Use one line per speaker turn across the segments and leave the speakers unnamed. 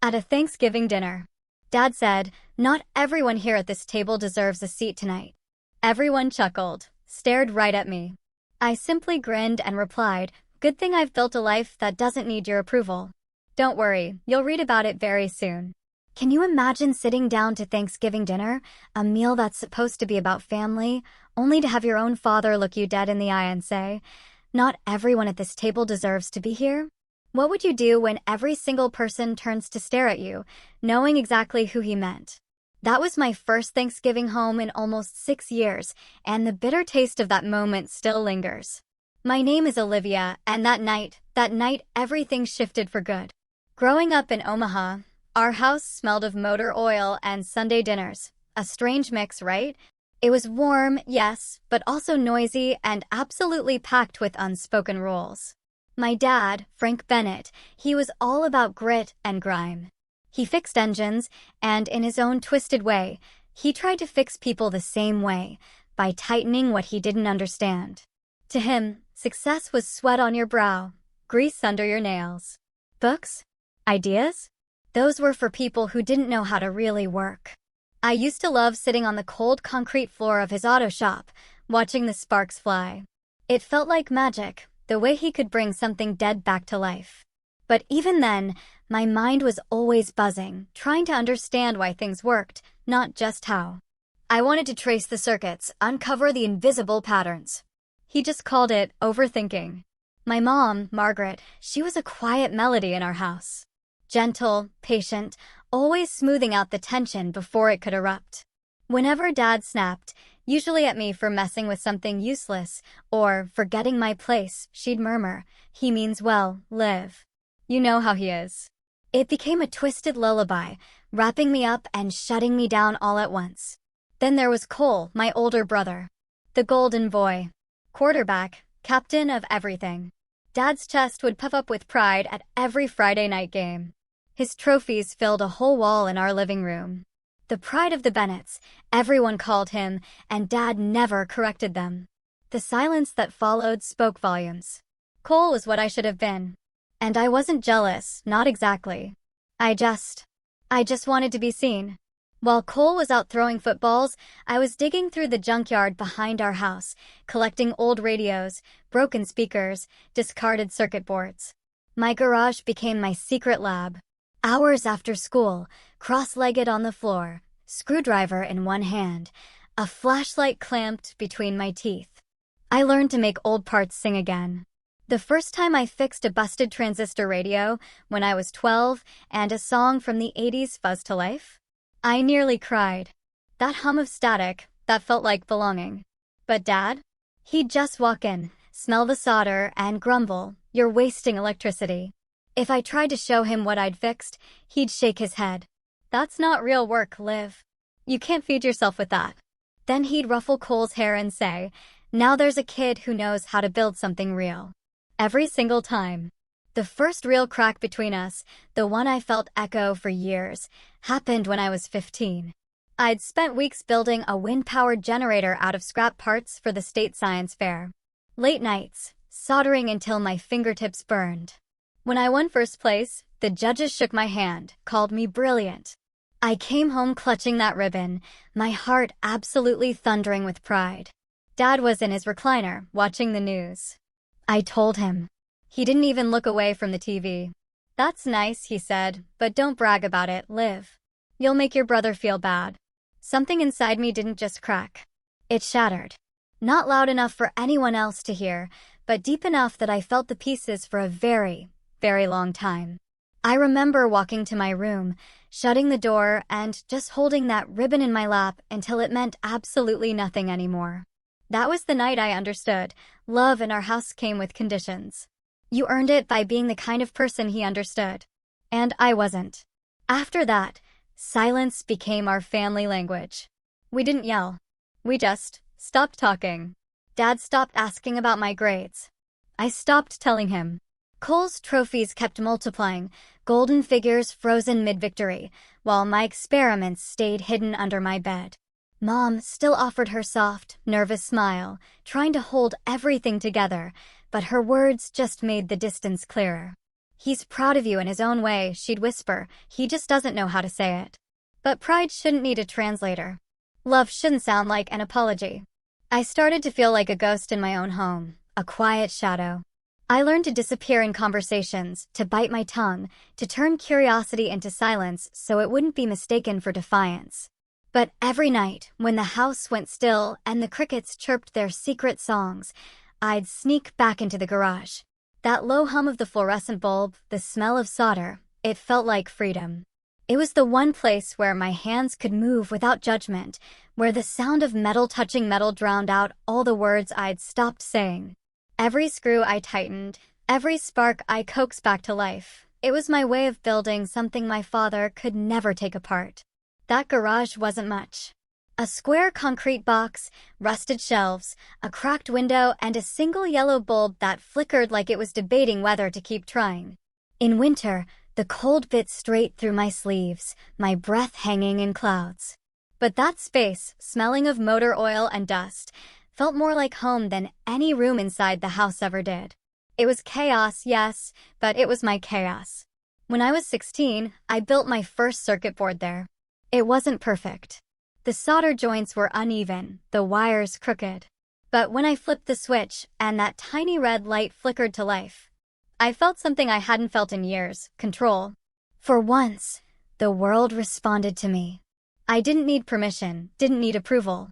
At a Thanksgiving dinner, Dad said, "Not everyone here at this table deserves a seat tonight." Everyone chuckled, stared right at me. I simply grinned and replied, "Good thing I've built a life that doesn't need your approval. Don't worry, you'll read about it very soon." Can you imagine sitting down to Thanksgiving dinner, a meal that's supposed to be about family, only to have your own father look you dead in the eye and say, "Not everyone at this table deserves to be here"? What would you do when every single person turns to stare at you, knowing exactly who he meant? That was my first Thanksgiving home in almost 6 years, and the bitter taste of that moment still lingers. My name is Olivia, and that night, everything shifted for good. Growing up in Omaha, our house smelled of motor oil and Sunday dinners. A strange mix, right? It was warm, yes, but also noisy and absolutely packed with unspoken rules. My dad, Frank Bennett, he was all about grit and grime. He fixed engines, and in his own twisted way, he tried to fix people the same way, by tightening what he didn't understand. To him, success was sweat on your brow, grease under your nails. Books? Ideas? Those were for people who didn't know how to really work. I used to love sitting on the cold concrete floor of his auto shop, watching the sparks fly. It felt like magic, the way he could bring something dead back to life. But even then, my mind was always buzzing, trying to understand why things worked, not just how. I wanted to trace the circuits, uncover the invisible patterns. He just called it overthinking. My mom, Margaret, she was a quiet melody in our house. Gentle, patient, always smoothing out the tension before it could erupt. Whenever Dad snapped, usually at me for messing with something useless or forgetting my place, she'd murmur, "He means well, Liv. You know how he is." It became a twisted lullaby, wrapping me up and shutting me down all at once. Then there was Cole, my older brother. The golden boy. Quarterback, captain of everything. Dad's chest would puff up with pride at every Friday night game. His trophies filled a whole wall in our living room. The pride of the Bennetts, everyone called him, and Dad never corrected them. The silence that followed spoke volumes. Cole was what I should have been. And I wasn't jealous, not exactly. I just wanted to be seen. While Cole was out throwing footballs, I was digging through the junkyard behind our house, collecting old radios, broken speakers, discarded circuit boards. My garage became my secret lab. Hours after school, cross-legged on the floor, screwdriver in one hand, a flashlight clamped between my teeth. I learned to make old parts sing again. The first time I fixed a busted transistor radio, when I was 12, and a song from the 80s fuzzed to life, I nearly cried. That hum of static, that felt like belonging. But Dad? He'd just walk in, smell the solder, and grumble, "You're wasting electricity." If I tried to show him what I'd fixed, he'd shake his head. "That's not real work, Liv. You can't feed yourself with that." Then he'd ruffle Cole's hair and say, "Now there's a kid who knows how to build something real." Every single time. The first real crack between us, the one I felt echo for years, happened when I was 15. I'd spent weeks building a wind-powered generator out of scrap parts for the state science fair. Late nights, soldering until my fingertips burned. When I won first place, the judges shook my hand, called me brilliant. I came home clutching that ribbon, my heart absolutely thundering with pride. Dad was in his recliner, watching the news. I told him. He didn't even look away from the TV. "That's nice," he said, "but don't brag about it, Liv. You'll make your brother feel bad." Something inside me didn't just crack. It shattered. Not loud enough for anyone else to hear, but deep enough that I felt the pieces for a very, very long time. I remember walking to my room, shutting the door, and just holding that ribbon in my lap until it meant absolutely nothing anymore. That was the night I understood. Love in our house came with conditions. You earned it by being the kind of person he understood. And I wasn't. After that, silence became our family language. We didn't yell. We just stopped talking. Dad stopped asking about my grades. I stopped telling him. Cole's trophies kept multiplying, golden figures frozen mid-victory, while my experiments stayed hidden under my bed. Mom still offered her soft, nervous smile, trying to hold everything together, but her words just made the distance clearer. "He's proud of you in his own way," she'd whisper. "He just doesn't know how to say it." But pride shouldn't need a translator. Love shouldn't sound like an apology. I started to feel like a ghost in my own home, a quiet shadow. I learned to disappear in conversations, to bite my tongue, to turn curiosity into silence so it wouldn't be mistaken for defiance. But every night, when the house went still and the crickets chirped their secret songs, I'd sneak back into the garage. That low hum of the fluorescent bulb, the smell of solder, it felt like freedom. It was the one place where my hands could move without judgment, where the sound of metal touching metal drowned out all the words I'd stopped saying. Every screw I tightened, every spark I coaxed back to life, it was my way of building something my father could never take apart. That garage wasn't much. A square concrete box, rusted shelves, a cracked window, and a single yellow bulb that flickered like it was debating whether to keep trying. In winter, the cold bit straight through my sleeves, my breath hanging in clouds. But that space, smelling of motor oil and dust, felt more like home than any room inside the house ever did. It was chaos, yes, but it was my chaos. When I was 16, I built my first circuit board there. It wasn't perfect. The solder joints were uneven, the wires crooked. But when I flipped the switch and that tiny red light flickered to life, I felt something I hadn't felt in years: control. For once, the world responded to me. I didn't need permission, didn't need approval.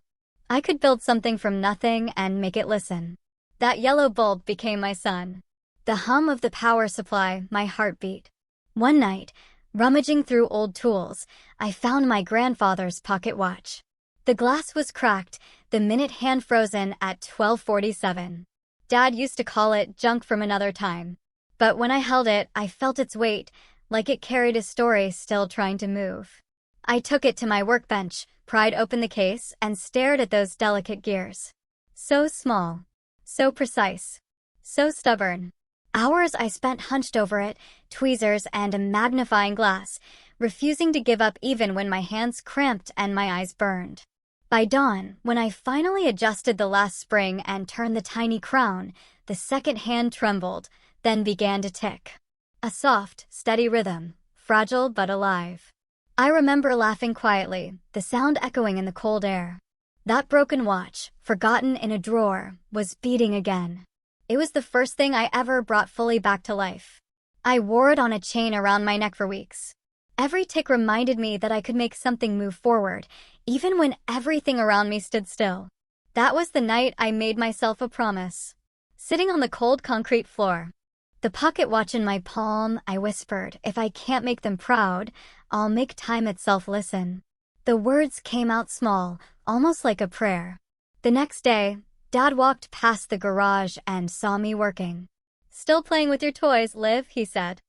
I could build something from nothing and make it listen. That yellow bulb became my sun. The hum of the power supply, my heartbeat. One night, rummaging through old tools, I found my grandfather's pocket watch. The glass was cracked, the minute hand frozen at 12:47. Dad used to call it junk from another time. But when I held it, I felt its weight, like it carried a story still trying to move. I took it to my workbench, pried open the case, and stared at those delicate gears. So small, so precise, so stubborn. Hours I spent hunched over it, tweezers and a magnifying glass, refusing to give up even when my hands cramped and my eyes burned. By dawn, when I finally adjusted the last spring and turned the tiny crown, the second hand trembled, then began to tick. A soft, steady rhythm, fragile but alive. I remember laughing quietly, the sound echoing in the cold air. That broken watch, forgotten in a drawer, was beating again. It was the first thing I ever brought fully back to life. I wore it on a chain around my neck for weeks. Every tick reminded me that I could make something move forward, even when everything around me stood still. That was the night I made myself a promise. Sitting on the cold concrete floor, the pocket watch in my palm, I whispered, "If I can't make them proud, I'll make time itself listen." The words came out small, almost like a prayer. The next day, Dad walked past the garage and saw me working. "Still playing with your toys, Liv," he said.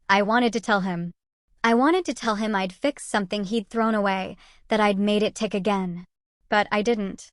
I wanted to tell him. I'd fixed something he'd thrown away, that I'd made it tick again. But I didn't.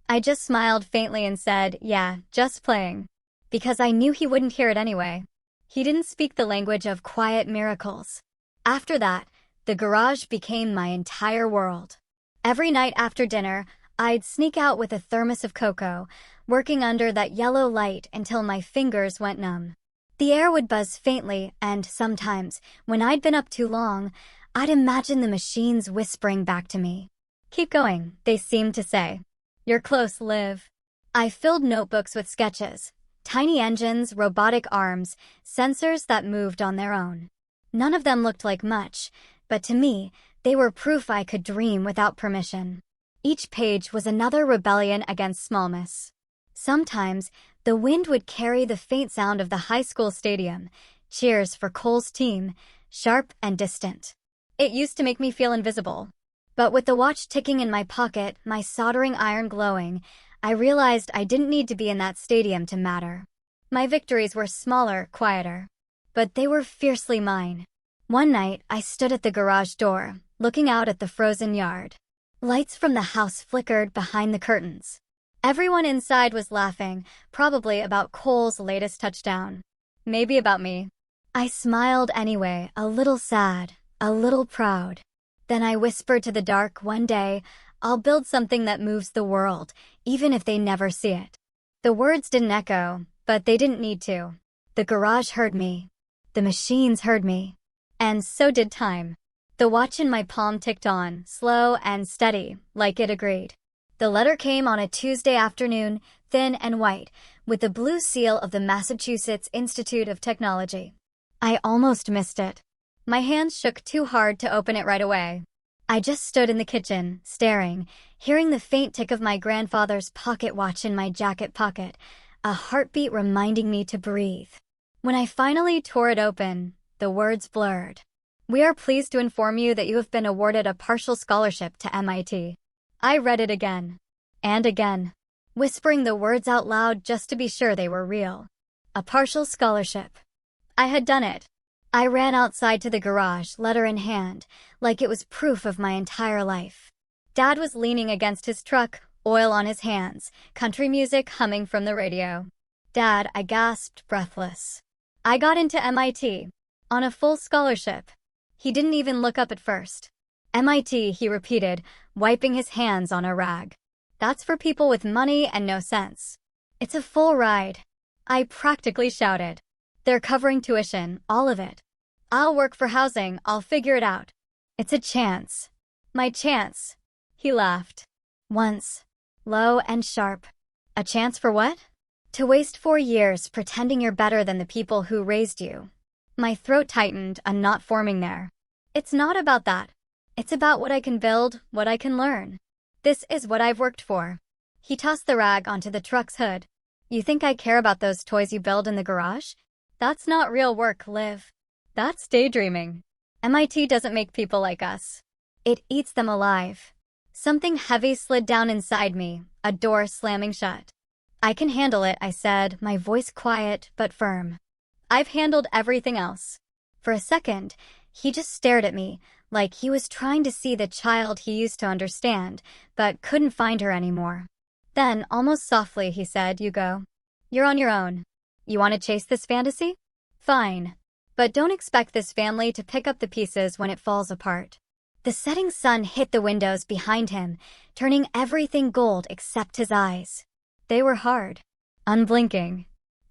I just smiled faintly and said, "Yeah, just playing." Because I knew he wouldn't hear it anyway. He didn't speak the language of quiet miracles. After that, the garage became my entire world. Every night after dinner, I'd sneak out with a thermos of cocoa, working under that yellow light until my fingers went numb. The air would buzz faintly, and sometimes, when I'd been up too long, I'd imagine the machines whispering back to me. "Keep going," they seemed to say. "You're close, Liv." I filled notebooks with sketches. Tiny engines, robotic arms, sensors that moved on their own. None of them looked like much, but to me, they were proof I could dream without permission. Each page was another rebellion against smallness. Sometimes, the wind would carry the faint sound of the high school stadium, cheers for Cole's team, sharp and distant. It used to make me feel invisible. But with the watch ticking in my pocket, my soldering iron glowing, I realized I didn't need to be in that stadium to matter. My victories were smaller, quieter. But they were fiercely mine. One night, I stood at the garage door, looking out at the frozen yard. Lights from the house flickered behind the curtains. Everyone inside was laughing, probably about Cole's latest touchdown. Maybe about me. I smiled anyway, a little sad, a little proud. Then I whispered to the dark, "One day, I'll build something that moves the world, even if they never see it." The words didn't echo, but they didn't need to. The garage heard me. The machines heard me. And so did time. The watch in my palm ticked on, slow and steady, like it agreed. The letter came on a Tuesday afternoon, thin and white, with the blue seal of the Massachusetts Institute of Technology. I almost missed it. My hands shook too hard to open it right away. I just stood in the kitchen, staring, hearing the faint tick of my grandfather's pocket watch in my jacket pocket, a heartbeat reminding me to breathe. When I finally tore it open, the words blurred. "We are pleased to inform you that you have been awarded a partial scholarship to MIT. I read it again. And again, whispering the words out loud just to be sure they were real. A partial scholarship. I had done it. I ran outside to the garage, letter in hand, like it was proof of my entire life. Dad was leaning against his truck, oil on his hands, country music humming from the radio. "Dad," I gasped, breathless. "I got into MIT. On a full scholarship." He didn't even look up at first. "MIT," he repeated, wiping his hands on a rag. "That's for people with money and no sense. It's a full ride." I practically shouted. "They're covering tuition, all of it. I'll work for housing, I'll figure it out. It's a chance. My chance." He laughed. Once. Low and sharp. "A chance for what?" "To waste 4 years pretending you're better than the people who raised you." My throat tightened, a knot forming there. "It's not about that. It's about what I can build, what I can learn. This is what I've worked for." He tossed the rag onto the truck's hood. "You think I care about those toys you build in the garage? That's not real work, Liv. That's daydreaming. MIT doesn't make people like us. It eats them alive." Something heavy slid down inside me, a door slamming shut. "I can handle it," I said, my voice quiet but firm. "I've handled everything else." For a second, he just stared at me, like he was trying to see the child he used to understand, but couldn't find her anymore. Then, almost softly, he said, "You go. You're on your own. You want to chase this fantasy? Fine. But don't expect this family to pick up the pieces when it falls apart." The setting sun hit the windows behind him, turning everything gold except his eyes. They were hard, unblinking.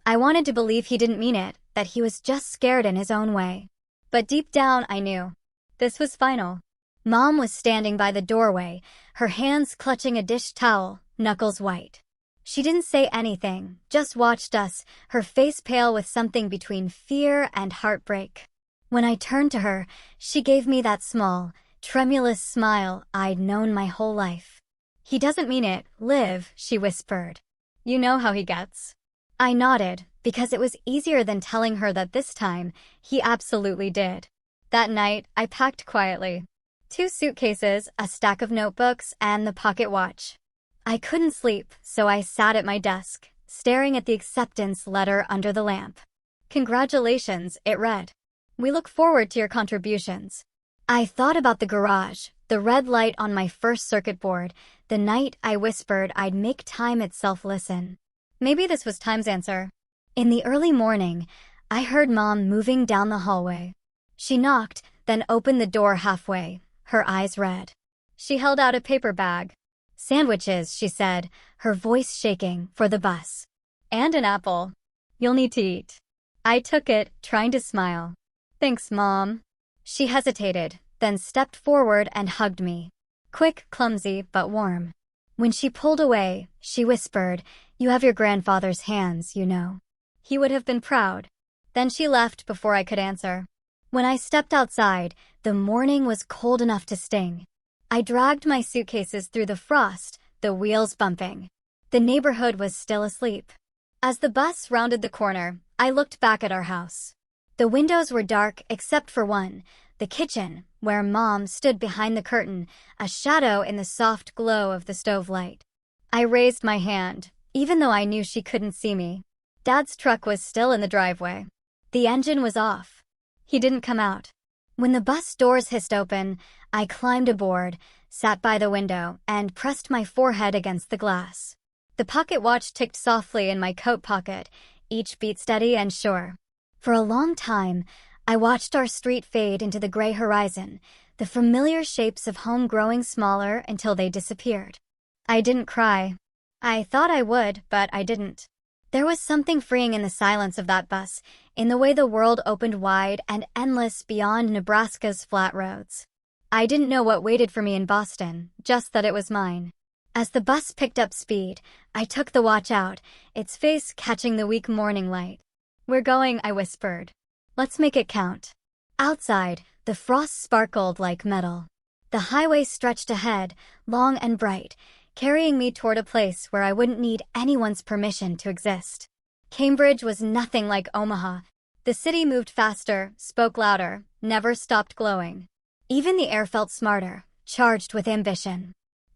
I wanted to believe he didn't mean it, that he was just scared in his own way. But deep down, I knew. This was final. Mom was standing by the doorway, her hands clutching a dish towel, knuckles white. She didn't say anything, just watched us, her face pale with something between fear and heartbreak. When I turned to her, she gave me that small, tremulous smile I'd known my whole life. "He doesn't mean it, Liv," she whispered. "You know how he gets." I nodded, because it was easier than telling her that this time, he absolutely did. That night, I packed quietly. 2 suitcases, a stack of notebooks, and the pocket watch. I couldn't sleep, so I sat at my desk, staring at the acceptance letter under the lamp. "Congratulations," it read. "We look forward to your contributions." I thought about the garage, the red light on my first circuit board, the night I whispered I'd make time itself listen. Maybe this was time's answer. In the early morning, I heard Mom moving down the hallway. She knocked, then opened the door halfway, her eyes red. She held out a paper bag. "Sandwiches," she said, her voice shaking, "for the bus. And an apple. You'll need to eat." I took it, trying to smile. "Thanks, Mom." She hesitated, then stepped forward and hugged me. Quick, clumsy, but warm. When she pulled away, she whispered, "You have your grandfather's hands, you know. He would have been proud." Then she left before I could answer. When I stepped outside, the morning was cold enough to sting. I dragged my suitcases through the frost, the wheels bumping. The neighborhood was still asleep. As the bus rounded the corner, I looked back at our house. The windows were dark except for one, the kitchen, where Mom stood behind the curtain, a shadow in the soft glow of the stove light. I raised my hand, even though I knew she couldn't see me. Dad's truck was still in the driveway. The engine was off. He didn't come out. When the bus doors hissed open, I climbed aboard, sat by the window, and pressed my forehead against the glass. The pocket watch ticked softly in my coat pocket, each beat steady and sure. For a long time, I watched our street fade into the gray horizon, the familiar shapes of home growing smaller until they disappeared. I didn't cry. I thought I would, but I didn't. There was something freeing in the silence of that bus, in the way the world opened wide and endless beyond Nebraska's flat roads. I didn't know what waited for me in Boston, just that it was mine. As the bus picked up speed, I took the watch out, its face catching the weak morning light. "We're going," I whispered. "Let's make it count." Outside, the frost sparkled like metal. The highway stretched ahead, long and bright, carrying me toward a place where I wouldn't need anyone's permission to exist. Cambridge was nothing like Omaha. The city moved faster, spoke louder, never stopped glowing. Even the air felt smarter, charged with ambition.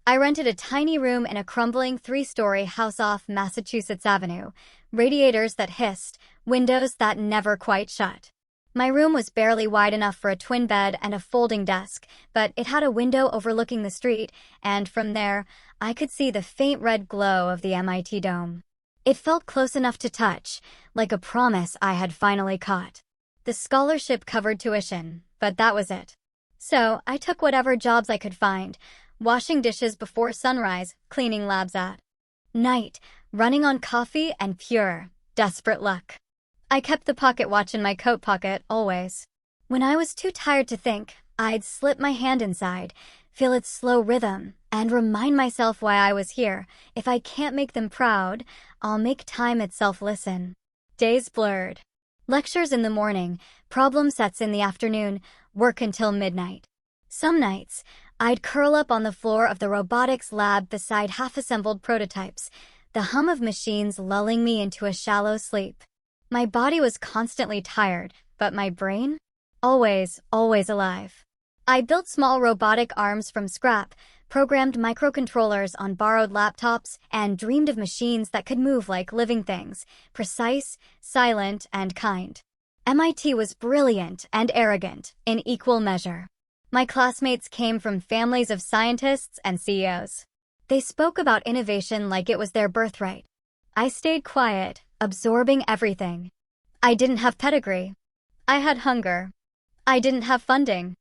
I rented a tiny room in a crumbling 3-story house off Massachusetts Avenue, radiators that hissed, windows that never quite shut. My room was barely wide enough for a twin bed and a folding desk, but it had a window overlooking the street, and from there, I could see the faint red glow of the MIT dome. It felt close enough to touch, like a promise I had finally caught. The scholarship covered tuition, but that was it. So I took whatever jobs I could find, washing dishes before sunrise, cleaning labs at night, running on coffee and pure, desperate luck. I kept the pocket watch in my coat pocket, always. When I was too tired to think, I'd slip my hand inside, feel its slow rhythm, and remind myself why I was here. If I can't make them proud, I'll make time itself listen. Days blurred. Lectures in the morning, problem sets in the afternoon, work until midnight. Some nights, I'd curl up on the floor of the robotics lab beside half-assembled prototypes, the hum of machines lulling me into a shallow sleep. My body was constantly tired, but my brain? Always alive. I built small robotic arms from scrap, programmed microcontrollers on borrowed laptops, and dreamed of machines that could move like living things, precise, silent, and kind. MIT was brilliant and arrogant in equal measure. My classmates came from families of scientists and CEOs. They spoke about innovation like it was their birthright. I stayed quiet, absorbing everything. I didn't have pedigree. I had hunger. I didn't have funding.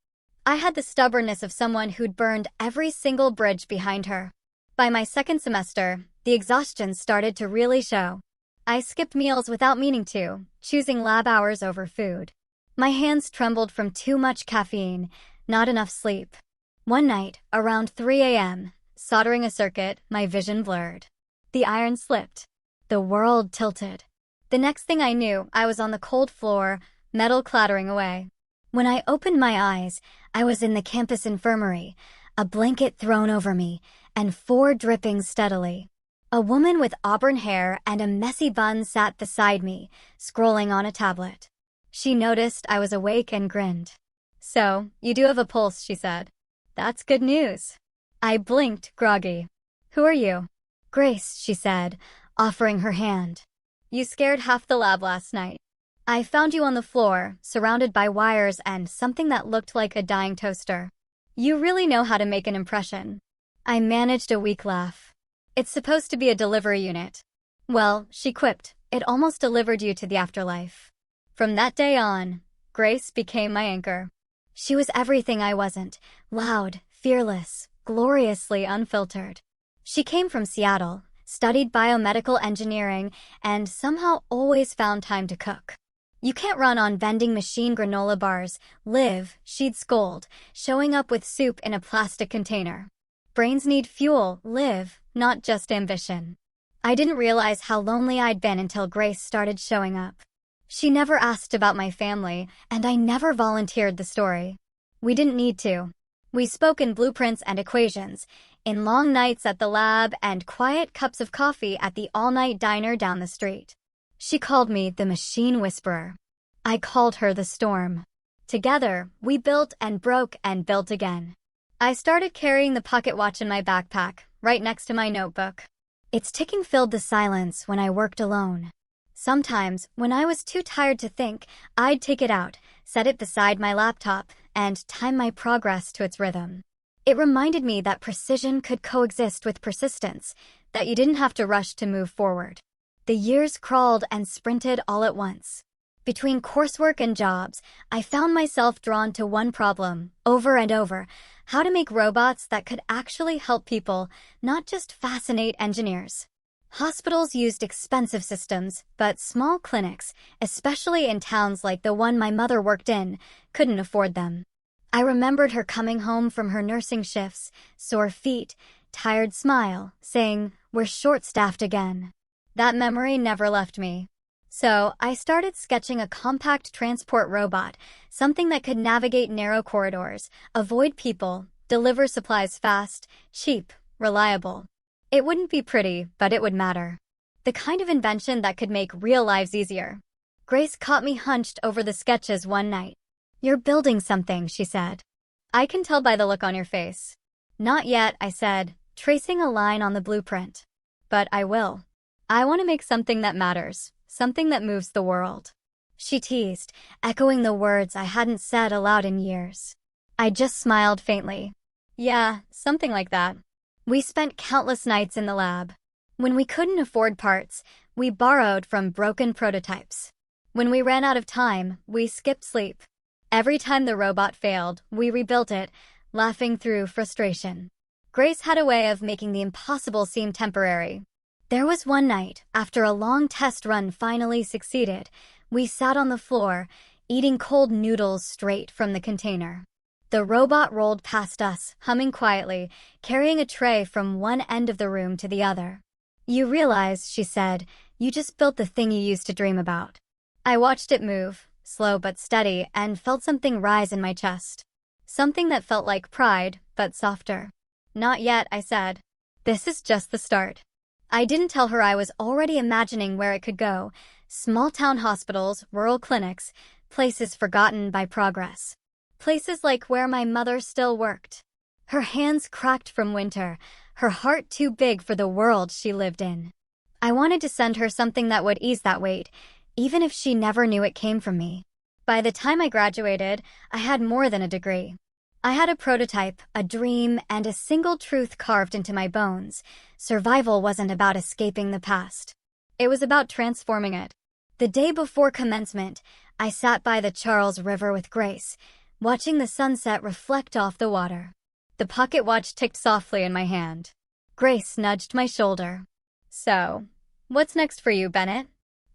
I had the stubbornness of someone who'd burned every single bridge behind her. By my second semester, the exhaustion started to really show. I skipped meals without meaning to, choosing lab hours over food. My hands trembled from too much caffeine, not enough sleep. One night, around 3 a.m., soldering a circuit, my vision blurred. The iron slipped. The world tilted. The next thing I knew, I was on the cold floor, metal clattering away. When I opened my eyes, I was in the campus infirmary, a blanket thrown over me, and 4 dripping steadily. A woman with auburn hair and a messy bun sat beside me, scrolling on a tablet. She noticed I was awake and grinned. "So, you do have a pulse," she said. "That's good news." I blinked, groggy. "Who are you?" "Grace," she said, offering her hand. "You scared half the lab last night. I found you on the floor, surrounded by wires and something that looked like a dying toaster. You really know how to make an impression." I managed a weak laugh. "It's supposed to be a delivery unit." "Well," she quipped, "it almost delivered you to the afterlife." From that day on, Grace became my anchor. She was everything I wasn't, loud, fearless, gloriously unfiltered. She came from Seattle, studied biomedical engineering, and somehow always found time to cook. "You can't run on vending machine granola bars, live," she'd scold, showing up with soup in a plastic container. "Brains need fuel, live, not just ambition." I didn't realize how lonely I'd been until Grace started showing up. She never asked about my family, and I never volunteered the story. We didn't need to. We spoke in blueprints and equations, in long nights at the lab and quiet cups of coffee at the all-night diner down the street. She called me the Machine Whisperer. I called her the Storm. Together, we built and broke and built again. I started carrying the pocket watch in my backpack, right next to my notebook. Its ticking filled the silence when I worked alone. Sometimes, when I was too tired to think, I'd take it out, set it beside my laptop, and time my progress to its rhythm. It reminded me that precision could coexist with persistence, that you didn't have to rush to move forward. The years crawled and sprinted all at once. Between coursework and jobs, I found myself drawn to one problem, over and over: how to make robots that could actually help people, not just fascinate engineers. Hospitals used expensive systems, but small clinics, especially in towns like the one my mother worked in, couldn't afford them. I remembered her coming home from her nursing shifts, sore feet, tired smile, saying, "We're short-staffed again." That memory never left me. So, I started sketching a compact transport robot, something that could navigate narrow corridors, avoid people, deliver supplies fast, cheap, reliable. It wouldn't be pretty, but it would matter. The kind of invention that could make real lives easier. Grace caught me hunched over the sketches one night. "You're building something," she said. "I can tell by the look on your face." "Not yet," I said, tracing a line on the blueprint. "But I will. I want to make something that matters, something that moves the world." She teased, echoing the words I hadn't said aloud in years. I just smiled faintly. "Yeah, something like that." We spent countless nights in the lab. When we couldn't afford parts, we borrowed from broken prototypes. When we ran out of time, we skipped sleep. Every time the robot failed, we rebuilt it, laughing through frustration. Grace had a way of making the impossible seem temporary. There was one night, after a long test run finally succeeded, we sat on the floor, eating cold noodles straight from the container. The robot rolled past us, humming quietly, carrying a tray from one end of the room to the other. "You realize," she said, "you just built the thing you used to dream about." I watched it move, slow but steady, and felt something rise in my chest. Something that felt like pride, but softer. "Not yet," I said. "This is just the start." I didn't tell her I was already imagining where it could go. Small-town hospitals, rural clinics, places forgotten by progress. Places like where my mother still worked. Her hands cracked from winter, her heart too big for the world she lived in. I wanted to send her something that would ease that weight, even if she never knew it came from me. By the time I graduated, I had more than a degree. I had a prototype, a dream, and a single truth carved into my bones. Survival wasn't about escaping the past. It was about transforming it. The day before commencement, I sat by the Charles River with Grace, watching the sunset reflect off the water. The pocket watch ticked softly in my hand. Grace nudged my shoulder. "So, what's next for you, Bennett?"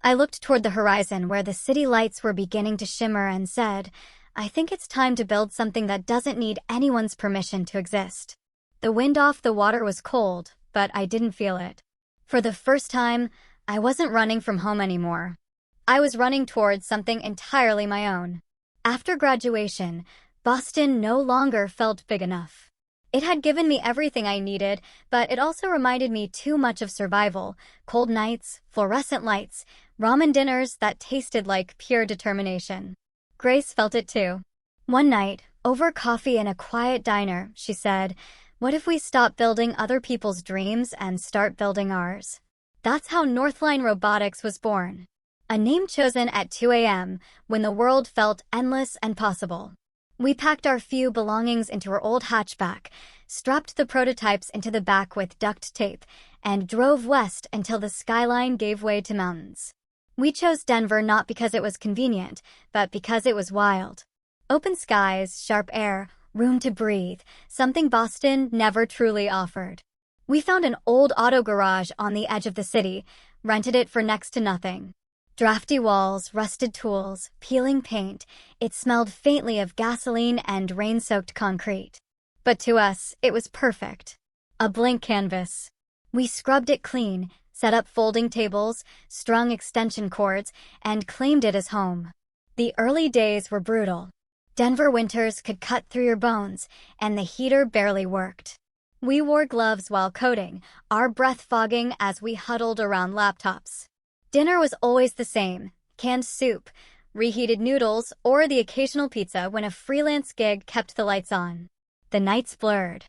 I looked toward the horizon where the city lights were beginning to shimmer and said, "I think it's time to build something that doesn't need anyone's permission to exist." The wind off the water was cold, but I didn't feel it. For the first time, I wasn't running from home anymore. I was running towards something entirely my own. After graduation, Boston no longer felt big enough. It had given me everything I needed, but it also reminded me too much of survival: cold nights, fluorescent lights, ramen dinners that tasted like pure determination. Grace felt it too. One night, over coffee in a quiet diner, she said, "What if we stop building other people's dreams and start building ours?" That's how Northline Robotics was born. A name chosen at 2 a.m. when the world felt endless and possible. We packed our few belongings into our old hatchback, strapped the prototypes into the back with duct tape, and drove west until the skyline gave way to mountains. We chose Denver not because it was convenient, but because it was wild. Open skies, sharp air, room to breathe, something Boston never truly offered. We found an old auto garage on the edge of the city, rented it for next to nothing. Drafty walls, rusted tools, peeling paint, it smelled faintly of gasoline and rain-soaked concrete. But to us, it was perfect. A blank canvas. We scrubbed it clean, set up folding tables, strung extension cords, and claimed it as home. The early days were brutal. Denver winters could cut through your bones, and the heater barely worked. We wore gloves while coding, our breath fogging as we huddled around laptops. Dinner was always the same: canned soup, reheated noodles, or the occasional pizza when a freelance gig kept the lights on. The nights blurred.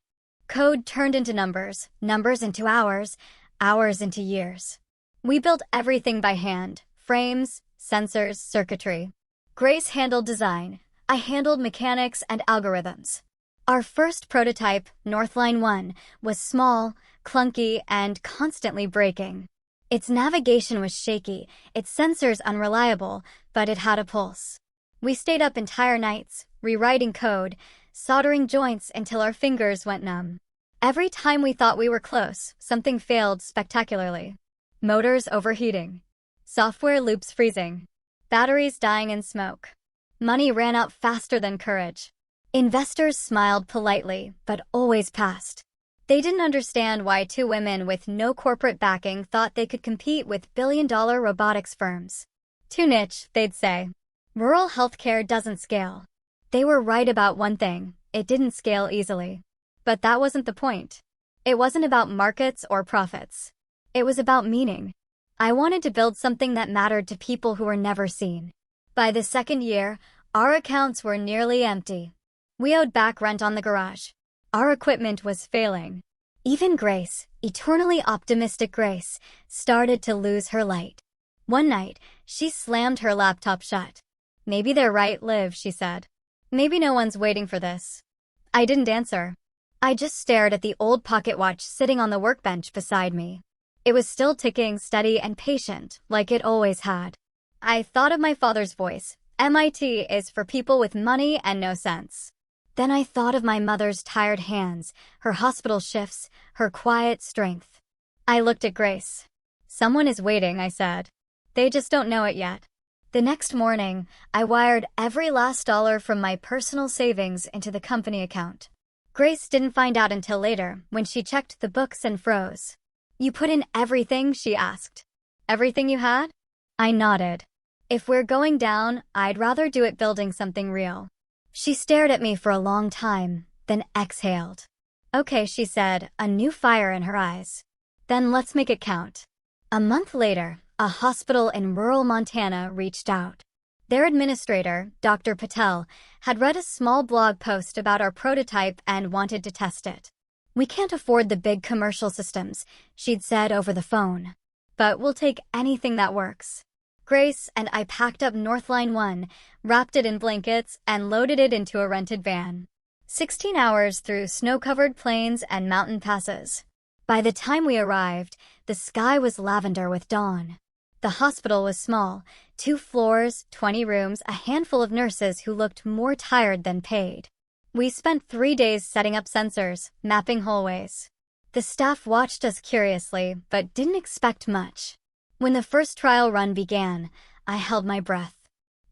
Code turned into numbers, numbers into hours, hours into years. We built everything by hand: frames, sensors, circuitry. Grace handled design. I handled mechanics and algorithms. Our first prototype, Northline 1, was small, clunky, and constantly breaking. Its navigation was shaky, its sensors unreliable, but it had a pulse. We stayed up entire nights, rewriting code, soldering joints until our fingers went numb. Every time we thought we were close, something failed spectacularly. Motors overheating. Software loops freezing. Batteries dying in smoke. Money ran out faster than courage. Investors smiled politely, but always passed. They didn't understand why two women with no corporate backing thought they could compete with billion-dollar robotics firms. Too niche, they'd say. Rural healthcare doesn't scale. They were right about one thing: it didn't scale easily. But that wasn't the point. It wasn't about markets or profits. It was about meaning. I wanted to build something that mattered to people who were never seen. By the second year, our accounts were nearly empty. We owed back rent on the garage. Our equipment was failing. Even Grace, eternally optimistic Grace, started to lose her light. One night, she slammed her laptop shut. "Maybe they're right, Liv," she said. "Maybe no one's waiting for this." I didn't answer. I just stared at the old pocket watch sitting on the workbench beside me. It was still ticking, steady and patient, like it always had. I thought of my father's voice. MIT is for people with money and no sense. Then I thought of my mother's tired hands, her hospital shifts, her quiet strength. I looked at Grace. "Someone is waiting," I said. "They just don't know it yet." The next morning, I wired every last dollar from my personal savings into the company account. Grace didn't find out until later, when she checked the books and froze. "You put in everything?" she asked. "Everything you had?" I nodded. "If we're going down, I'd rather do it building something real." She stared at me for a long time, then exhaled. "Okay," she said, a new fire in her eyes. "Then let's make it count." A month later, a hospital in rural Montana reached out. Their administrator, Dr. Patel, had read a small blog post about our prototype and wanted to test it. "We can't afford the big commercial systems," she'd said over the phone. "But we'll take anything that works." Grace and I packed up Northline 1, wrapped it in blankets, and loaded it into a rented van. 16 hours through snow-covered plains and mountain passes. By the time we arrived, the sky was lavender with dawn. The hospital was small, 2 floors, 20 rooms, a handful of nurses who looked more tired than paid. We spent 3 days setting up sensors, mapping hallways. The staff watched us curiously, but didn't expect much. When the first trial run began, I held my breath.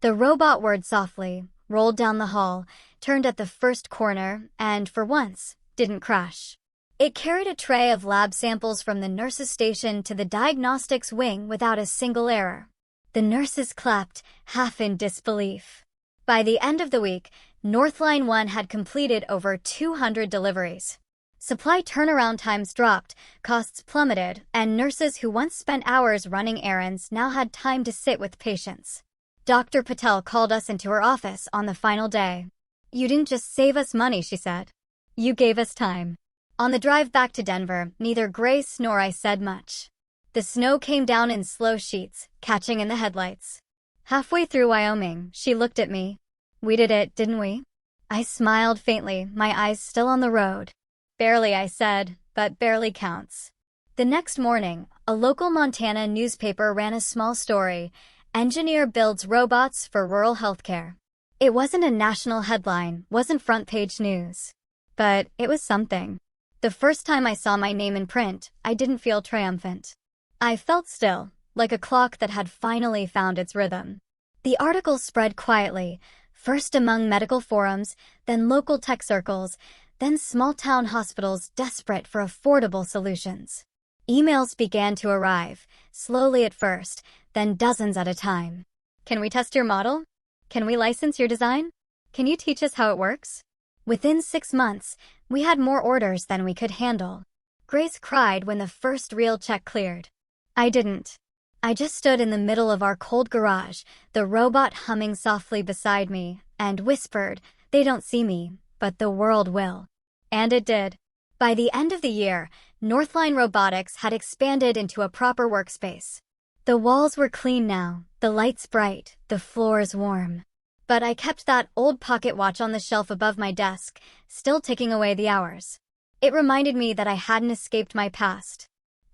The robot whirred softly, rolled down the hall, turned at the first corner, and, for once, didn't crash. It carried a tray of lab samples from the nurses' station to the diagnostics wing without a single error. The nurses clapped, half in disbelief. By the end of the week, Northline 1 had completed over 200 deliveries. Supply turnaround times dropped, costs plummeted, and nurses who once spent hours running errands now had time to sit with patients. Dr. Patel called us into her office on the final day. "You didn't just save us money," she said. "You gave us time." On the drive back to Denver, neither Grace nor I said much. The snow came down in slow sheets, catching in the headlights. Halfway through Wyoming, she looked at me. "We did it, didn't we?" I smiled faintly, my eyes still on the road. "Barely," I said, "but barely counts." The next morning, a local Montana newspaper ran a small story: "Engineer builds robots for rural healthcare." It wasn't a national headline, wasn't front-page news. But it was something. The first time I saw my name in print, I didn't feel triumphant. I felt still, like a clock that had finally found its rhythm. The article spread quietly, first among medical forums, then local tech circles, then small-town hospitals desperate for affordable solutions. Emails began to arrive, slowly at first, then dozens at a time. "Can we test your model? Can we license your design? Can you teach us how it works?" Within 6 months, we had more orders than we could handle. Grace cried when the first real check cleared. I didn't. I just stood in the middle of our cold garage, the robot humming softly beside me, and whispered, "They don't see me, but the world will." And it did. By the end of the year, Northline Robotics had expanded into a proper workspace. The walls were clean now, the lights bright, the floors warm. But I kept that old pocket watch on the shelf above my desk, still ticking away the hours. It reminded me that I hadn't escaped my past.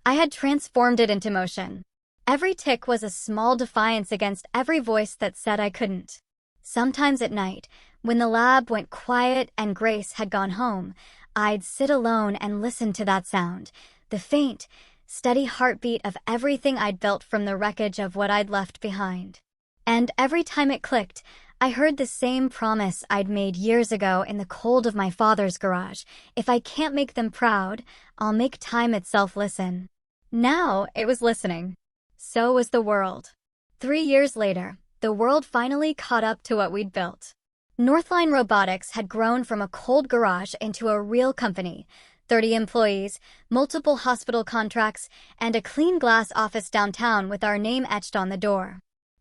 I had transformed it into motion. Every tick was a small defiance against every voice that said I couldn't. Sometimes at night, when the lab went quiet and Grace had gone home, I'd sit alone and listen to that sound, the faint, steady heartbeat of everything I'd built from the wreckage of what I'd left behind. And every time it clicked, I heard the same promise I'd made years ago in the cold of my father's garage. If I can't make them proud, I'll make time itself listen. Now it was listening. So was the world. 3 years later, the world finally caught up to what we'd built. Northline Robotics had grown from a cold garage into a real company. 30 employees, multiple hospital contracts, and a clean glass office downtown with our name etched on the door.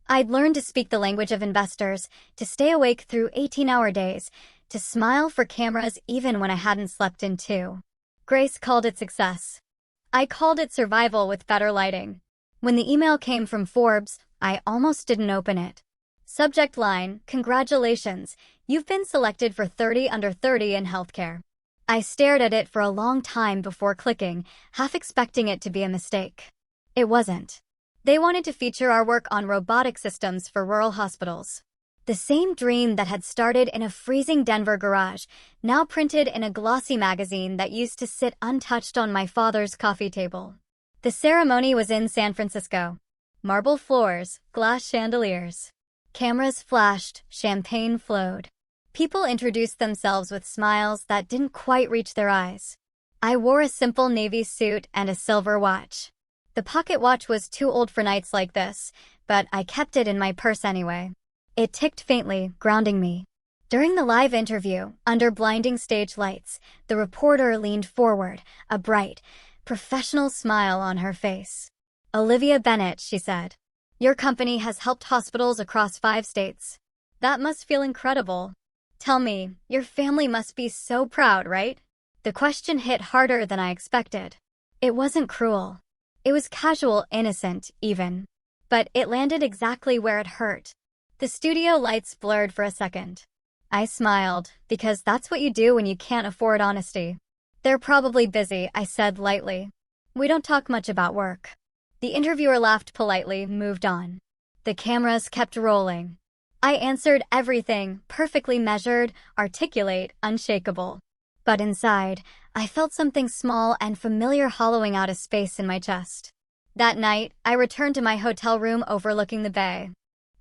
I'd learned to speak the language of investors, to stay awake through 18-hour days, to smile for cameras even when I hadn't slept in 2. Grace called it success. I called it survival with better lighting. When the email came from Forbes, I almost didn't open it. Subject line, "Congratulations, you've been selected for 30 under 30 in healthcare." I stared at it for a long time before clicking, half expecting it to be a mistake. It wasn't. They wanted to feature our work on robotic systems for rural hospitals. The same dream that had started in a freezing Denver garage, now printed in a glossy magazine that used to sit untouched on my father's coffee table. The ceremony was in San Francisco. Marble floors, glass chandeliers. Cameras flashed, champagne flowed. People introduced themselves with smiles that didn't quite reach their eyes. I wore a simple navy suit and a silver watch. The pocket watch was too old for nights like this, but I kept it in my purse anyway. It ticked faintly, grounding me. During the live interview, under blinding stage lights, the reporter leaned forward, a bright, professional smile on her face. "Olivia Bennett," she said. "Your company has helped hospitals across 5 states. That must feel incredible. Tell me, your family must be so proud, right?" The question hit harder than I expected. It wasn't cruel. It was casual, innocent, even. But it landed exactly where it hurt. The studio lights blurred for a second. I smiled, because that's what you do when you can't afford honesty. "They're probably busy," I said lightly. "We don't talk much about work." The interviewer laughed politely, moved on. The cameras kept rolling. I answered everything, perfectly measured, articulate, unshakable. But inside, I felt something small and familiar hollowing out a space in my chest. That night, I returned to my hotel room overlooking the bay.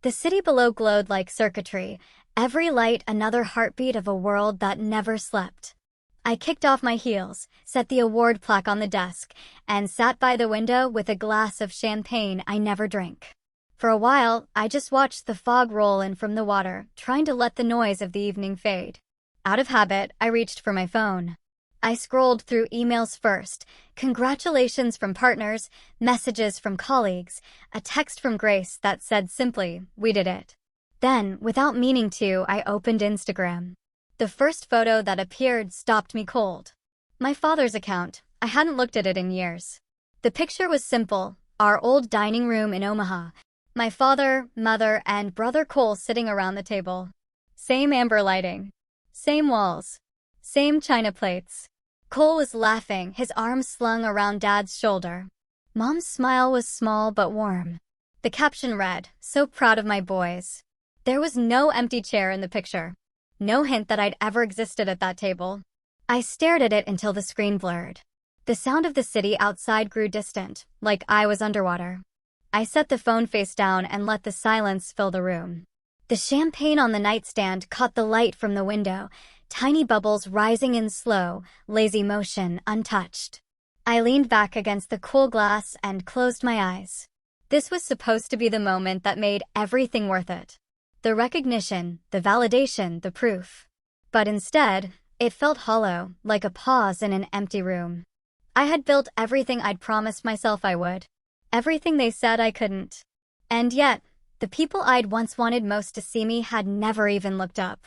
The city below glowed like circuitry, every light another heartbeat of a world that never slept. I kicked off my heels, set the award plaque on the desk, and sat by the window with a glass of champagne I never drink. For a while, I just watched the fog roll in from the water, trying to let the noise of the evening fade. Out of habit, I reached for my phone. I scrolled through emails first, congratulations from partners, messages from colleagues, a text from Grace that said simply, "We did it." Then, without meaning to, I opened Instagram. The first photo that appeared stopped me cold. My father's account. I hadn't looked at it in years. The picture was simple, our old dining room in Omaha. My father, mother, and brother Cole sitting around the table. Same amber lighting. Same walls. Same china plates. Cole was laughing, his arms slung around Dad's shoulder. Mom's smile was small but warm. The caption read, "So proud of my boys." There was no empty chair in the picture. No hint that I'd ever existed at that table. I stared at it until the screen blurred. The sound of the city outside grew distant, like I was underwater. I set the phone face down and let the silence fill the room. The champagne on the nightstand caught the light from the window, tiny bubbles rising in slow, lazy motion, untouched. I leaned back against the cool glass and closed my eyes. This was supposed to be the moment that made everything worth it. The recognition, the validation, the proof. But instead, it felt hollow, like a pause in an empty room. I had built everything I'd promised myself I would. Everything they said I couldn't. And yet, the people I'd once wanted most to see me had never even looked up.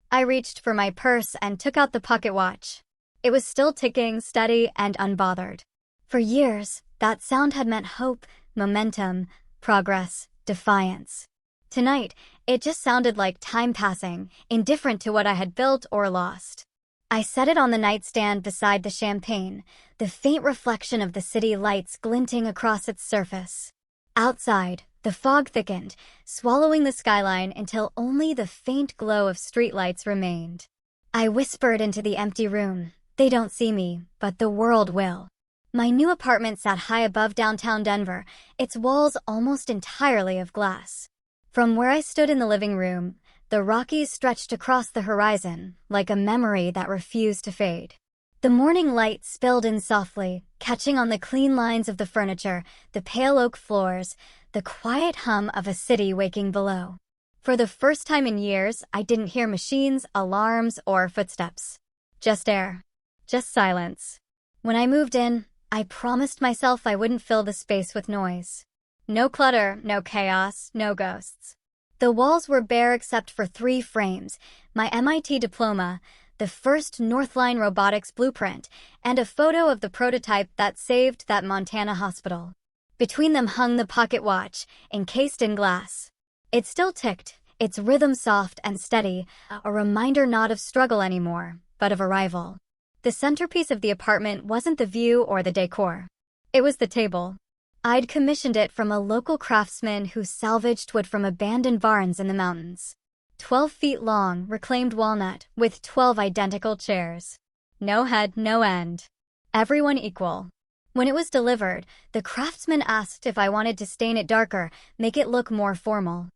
I reached for my purse and took out the pocket watch. It was still ticking, steady, and unbothered. For years, that sound had meant hope, momentum, progress, defiance. Tonight, it just sounded like time passing, indifferent to what I had built or lost. I set it on the nightstand beside the champagne, the faint reflection of the city lights glinting across its surface. Outside, the fog thickened, swallowing the skyline until only the faint glow of streetlights remained. I whispered into the empty room, "They don't see me, but the world will." My new apartment sat high above downtown Denver, its walls almost entirely of glass. From where I stood in the living room, the Rockies stretched across the horizon, like a memory that refused to fade. The morning light spilled in softly, catching on the clean lines of the furniture, the pale oak floors, the quiet hum of a city waking below. For the first time in years, I didn't hear machines, alarms, or footsteps. Just air. Just silence. When I moved in, I promised myself I wouldn't fill the space with noise. No clutter, no chaos, no ghosts. The walls were bare except for 3 frames, my MIT diploma, the first Northline robotics blueprint, and a photo of the prototype that saved that Montana hospital. Between them hung the pocket watch, encased in glass. It still ticked, its rhythm soft and steady, a reminder not of struggle anymore, but of arrival. The centerpiece of the apartment wasn't the view or the decor. It was the table. I'd commissioned it from a local craftsman who salvaged wood from abandoned barns in the mountains. 12 feet long, reclaimed walnut, with 12 identical chairs. No head, no end. Everyone equal. When it was delivered, the craftsman asked if I wanted to stain it darker, make it look more formal.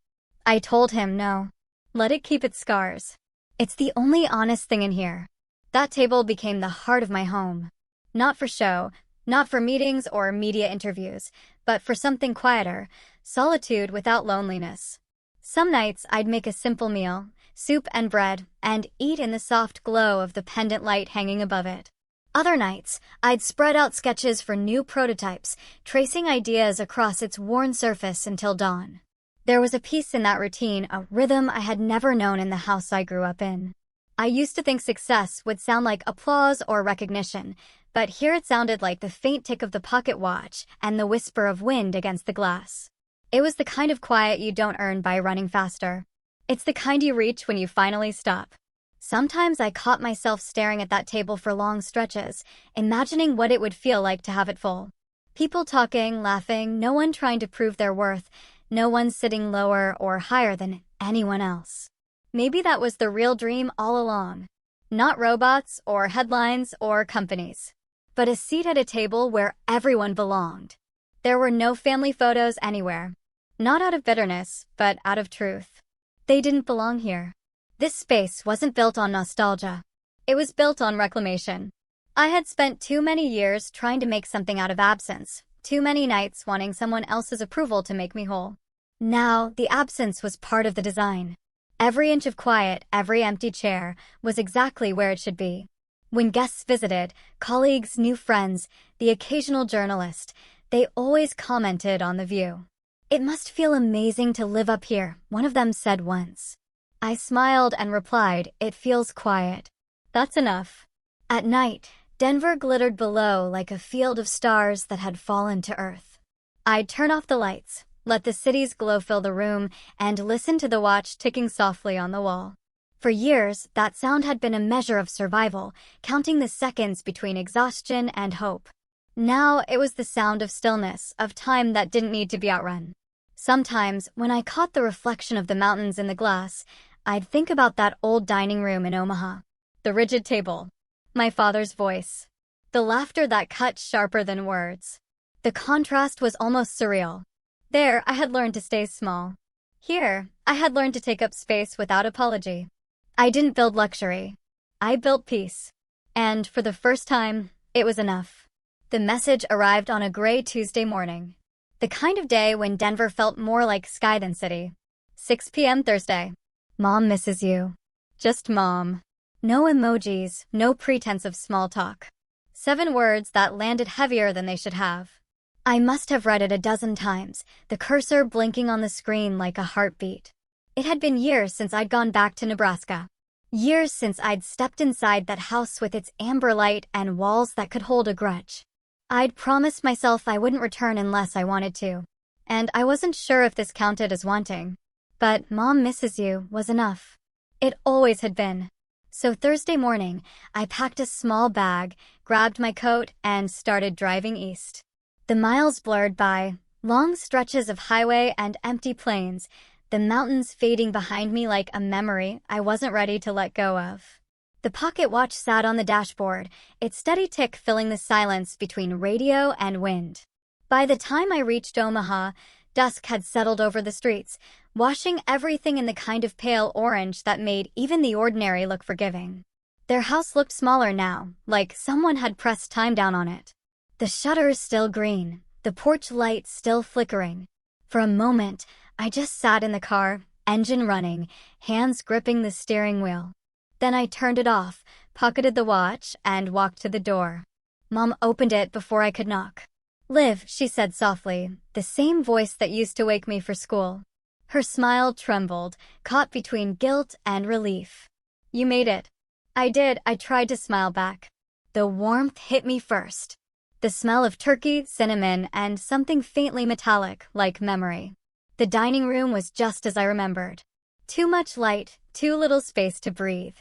I told him no. Let it keep its scars. It's the only honest thing in here. That table became the heart of my home. Not for show, not for meetings or media interviews, but for something quieter, solitude without loneliness. Some nights I'd make a simple meal, soup and bread, and eat in the soft glow of the pendant light hanging above it. Other nights, I'd spread out sketches for new prototypes, tracing ideas across its worn surface until dawn. There was a peace in that routine, a rhythm I had never known in the house I grew up in. I used to think success would sound like applause or recognition, but here it sounded like the faint tick of the pocket watch and the whisper of wind against the glass. It was the kind of quiet you don't earn by running faster. It's the kind you reach when you finally stop. Sometimes I caught myself staring at that table for long stretches, imagining what it would feel like to have it full. People talking, laughing, no one trying to prove their worth, no one sitting lower or higher than anyone else. Maybe that was the real dream all along. Not robots or headlines or companies, but a seat at a table where everyone belonged. There were no family photos anywhere. Not out of bitterness, but out of truth. They didn't belong here. This space wasn't built on nostalgia. It was built on reclamation. I had spent too many years trying to make something out of absence, too many nights wanting someone else's approval to make me whole. Now, the absence was part of the design. Every inch of quiet, every empty chair, was exactly where it should be. When guests visited, colleagues, new friends, the occasional journalist, they always commented on the view. "It must feel amazing to live up here," one of them said once. I smiled and replied, "It feels quiet." That's enough. At night, Denver glittered below like a field of stars that had fallen to earth. I'd turn off the lights, let the city's glow fill the room, and listen to the watch ticking softly on the wall. For years, that sound had been a measure of survival, counting the seconds between exhaustion and hope. Now it was the sound of stillness, of time that didn't need to be outrun. Sometimes, when I caught the reflection of the mountains in the glass, I'd think about that old dining room in Omaha. The rigid table. My father's voice. The laughter that cut sharper than words. The contrast was almost surreal. There, I had learned to stay small. Here, I had learned to take up space without apology. I didn't build luxury. I built peace. And for the first time, it was enough. The message arrived on a gray Tuesday morning. The kind of day when Denver felt more like sky than city. 6 p.m. Thursday. Mom misses you. Just Mom. No emojis, no pretense of small talk. 7 words that landed heavier than they should have. I must have read it a dozen times, the cursor blinking on the screen like a heartbeat. It had been years since I'd gone back to Nebraska. Years since I'd stepped inside that house with its amber light and walls that could hold a grudge. I'd promised myself I wouldn't return unless I wanted to. And I wasn't sure if this counted as wanting. But Mom misses you was enough. It always had been. So Thursday morning, I packed a small bag, grabbed my coat, and started driving east. The miles blurred by, long stretches of highway and empty plains, the mountains fading behind me like a memory I wasn't ready to let go of. The pocket watch sat on the dashboard, its steady tick filling the silence between radio and wind. By the time I reached Omaha, dusk had settled over the streets, washing everything in the kind of pale orange that made even the ordinary look forgiving. Their house looked smaller now, like someone had pressed time down on it. The shutters still green, the porch light still flickering. For a moment, I just sat in the car, engine running, hands gripping the steering wheel. Then I turned it off, pocketed the watch, and walked to the door. Mom opened it before I could knock. "Liv," she said softly, the same voice that used to wake me for school. Her smile trembled, caught between guilt and relief. "You made it." I did. I tried to smile back. The warmth hit me first. The smell of turkey, cinnamon, and something faintly metallic, like memory. The dining room was just as I remembered. Too much light, too little space to breathe.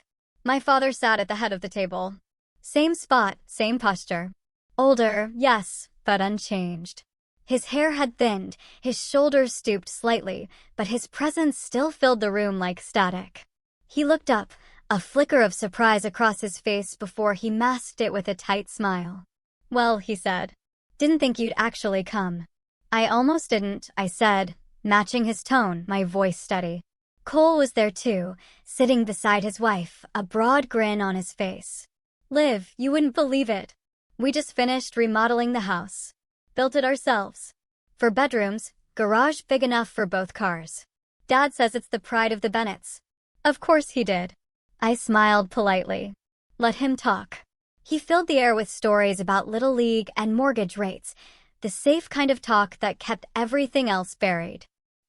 My father sat at the head of the table. Same spot, same posture. Older, yes, but unchanged. His hair had thinned, his shoulders stooped slightly, but his presence still filled the room like static. He looked up, a flicker of surprise across his face before he masked it with a tight smile. "Well," he said, "didn't think you'd actually come." "I almost didn't," I said, matching his tone, my voice steady. Cole was there too, sitting beside his wife, a broad grin on his face. "Liv, you wouldn't believe it. We just finished remodeling the house. Built it ourselves. 4 bedrooms, garage big enough for both cars. Dad says it's the pride of the Bennetts." Of course he did. I smiled politely. Let him talk. He filled the air with stories about Little League and mortgage rates, the safe kind of talk that kept everything else buried.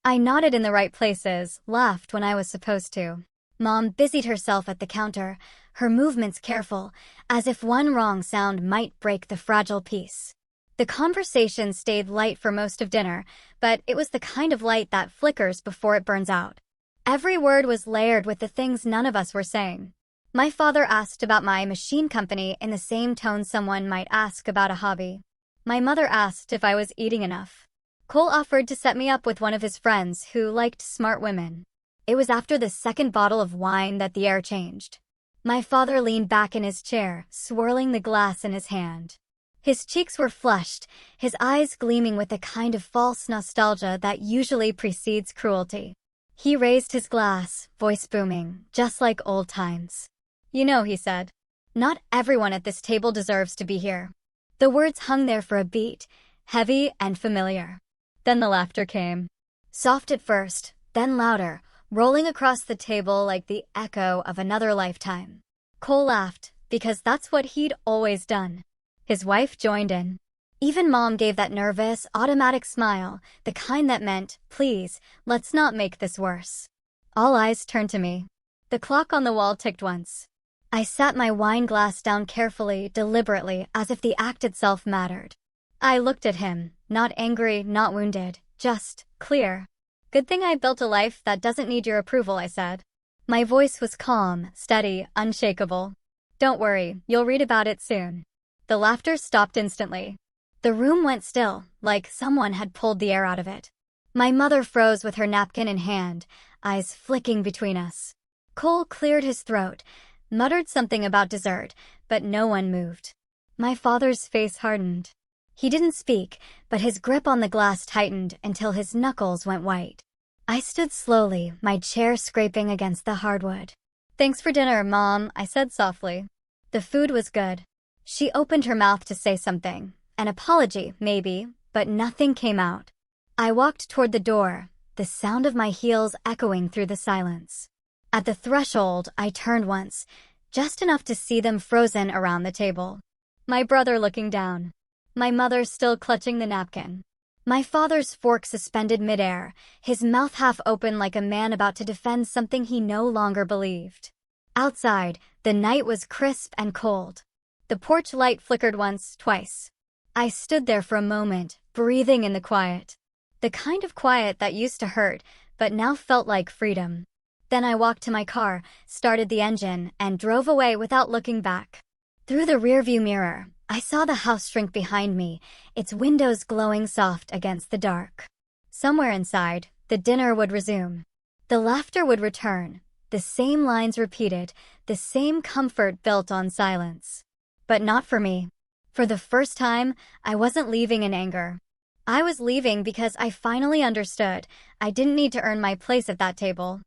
I nodded in the right places, laughed when I was supposed to. Mom busied herself at the counter, her movements careful, as if one wrong sound might break the fragile peace. The conversation stayed light for most of dinner, but it was the kind of light that flickers before it burns out. Every word was layered with the things none of us were saying. My father asked about my machine company in the same tone someone might ask about a hobby. My mother asked if I was eating enough. Cole offered to set me up with one of his friends who liked smart women. It was after the second bottle of wine that the air changed. My father leaned back in his chair, swirling the glass in his hand. His cheeks were flushed, his eyes gleaming with the kind of false nostalgia that usually precedes cruelty. He raised his glass, voice booming, just like old times. "You know," he said, "not everyone at this table deserves to be here." The words hung there for a beat, heavy and familiar. Then the laughter came. Soft at first, then louder, rolling across the table like the echo of another lifetime. Cole laughed, because that's what he'd always done. His wife joined in. Even Mom gave that nervous, automatic smile, the kind that meant, "Please, let's not make this worse." All eyes turned to me. The clock on the wall ticked once. I sat my wine glass down carefully, deliberately, as if the act itself mattered. I looked at him, not angry, not wounded, just clear. "Good thing I built a life that doesn't need your approval," I said. My voice was calm, steady, unshakable. "Don't worry, you'll read about it soon." The laughter stopped instantly. The room went still, like someone had pulled the air out of it. My mother froze with her napkin in hand, eyes flicking between us. Cole cleared his throat, muttered something about dessert, but no one moved. My father's face hardened. He didn't speak, but his grip on the glass tightened until his knuckles went white. I stood slowly, my chair scraping against the hardwood. "Thanks for dinner, Mom," I said softly. The food was good. She opened her mouth to say something, an apology, maybe, but nothing came out. I walked toward the door, the sound of my heels echoing through the silence. At the threshold, I turned once, just enough to see them frozen around the table. My brother looking down. My mother still clutching the napkin. My father's fork suspended midair, his mouth half open like a man about to defend something he no longer believed. Outside, the night was crisp and cold. The porch light flickered once, twice. I stood there for a moment, breathing in the quiet. The kind of quiet that used to hurt, but now felt like freedom. Then I walked to my car, started the engine, and drove away without looking back. Through the rearview mirror, I saw the house shrink behind me, its windows glowing soft against the dark. Somewhere inside, the dinner would resume. The laughter would return, The same lines repeated, the same comfort built on silence. But not for me. For the first time, I wasn't leaving in anger. I was leaving because I finally understood I didn't need to earn my place at that table.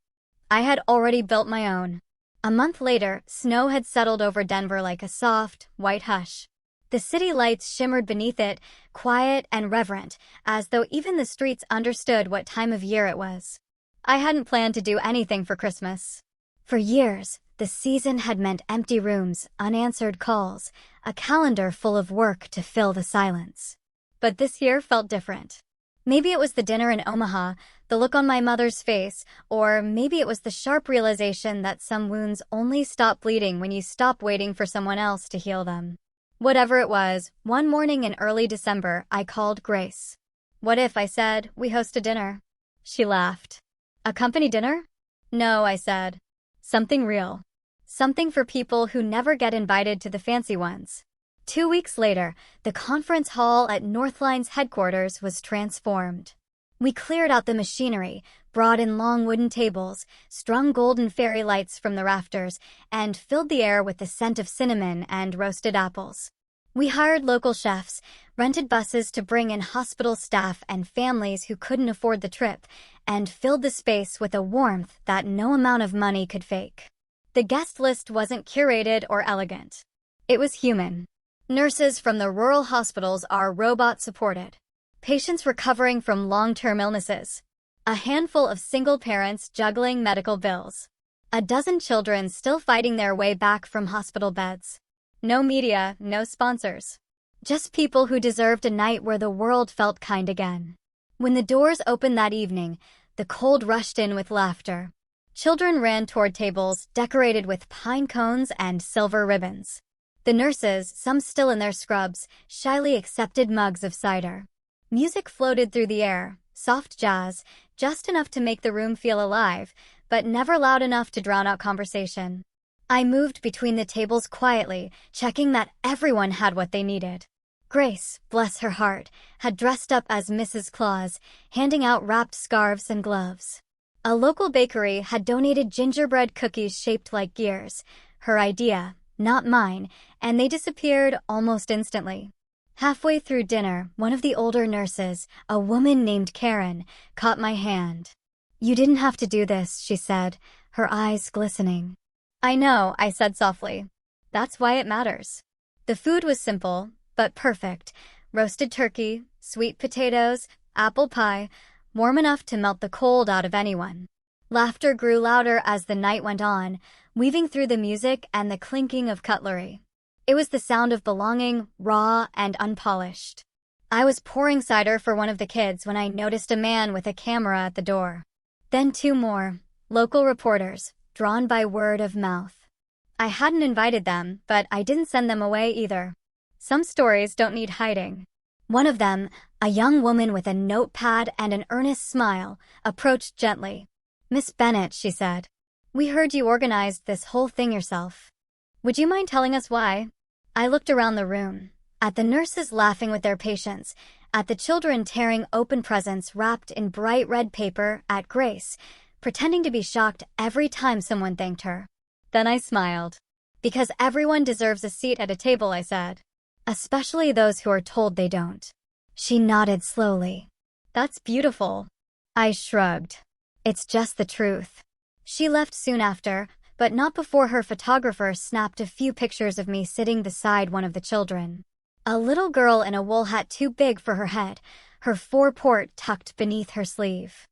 I had already built my own. A month later, snow had settled over Denver like a soft, white hush. The city lights shimmered beneath it, quiet and reverent, as though even the streets understood what time of year it was. I hadn't planned to do anything for Christmas. For years, the season had meant empty rooms, unanswered calls, a calendar full of work to fill the silence. But this year felt different. Maybe it was the dinner in Omaha, the look on my mother's face, or maybe it was the sharp realization that some wounds only stop bleeding when you stop waiting for someone else to heal them. Whatever it was, one morning in early December, I called Grace. "What if," I said, "we host a dinner?" She laughed. "A company dinner?" "No," I said. "Something real. Something for people who never get invited to the fancy ones." 2 weeks later, the conference hall at Northline's headquarters was transformed. We cleared out the machinery, brought in long wooden tables, strung golden fairy lights from the rafters, and filled the air with the scent of cinnamon and roasted apples. We hired local chefs, rented buses to bring in hospital staff and families who couldn't afford the trip, and filled the space with a warmth that no amount of money could fake. The guest list wasn't curated or elegant. It was human. Nurses from the rural hospitals are robot-supported. Patients recovering from long-term illnesses. A handful of single parents juggling medical bills. A dozen children still fighting their way back from hospital beds. No media, no sponsors. Just people who deserved a night where the world felt kind again. When the doors opened that evening, the cold rushed in with laughter. Children ran toward tables decorated with pine cones and silver ribbons. The nurses, some still in their scrubs, shyly accepted mugs of cider. Music floated through the air, soft jazz, just enough to make the room feel alive, but never loud enough to drown out conversation. I moved between the tables quietly, checking that everyone had what they needed. Grace, bless her heart, had dressed up as Mrs. Claus, handing out wrapped scarves and gloves. A local bakery had donated gingerbread cookies shaped like gears, her idea, not mine, and they disappeared almost instantly. Halfway through dinner, one of the older nurses, a woman named Karen, caught my hand. "You didn't have to do this," she said, her eyes glistening. "I know," I said softly. "That's why it matters." The food was simple, but perfect. Roasted turkey, sweet potatoes, apple pie, warm enough to melt the cold out of anyone. Laughter grew louder as the night went on, weaving through the music and the clinking of cutlery. It was the sound of belonging, raw and unpolished. I was pouring cider for one of the kids when I noticed a man with a camera at the door. Then 2 more, local reporters, drawn by word of mouth. I hadn't invited them, but I didn't send them away either. Some stories don't need hiding. One of them, a young woman with a notepad and an earnest smile, approached gently. "Miss Bennett," she said, "we heard you organized this whole thing yourself. Would you mind telling us why?" I looked around the room, at the nurses laughing with their patients, at the children tearing open presents wrapped in bright red paper, at Grace, pretending to be shocked every time someone thanked her. Then I smiled. "Because everyone deserves a seat at a table," I said. "Especially those who are told they don't." She nodded slowly. "That's beautiful." I shrugged. "It's just the truth." She left soon after, but not before her photographer snapped a few pictures of me sitting beside one of the children. A little girl in a wool hat too big for her head, her foreport tucked beneath her sleeve.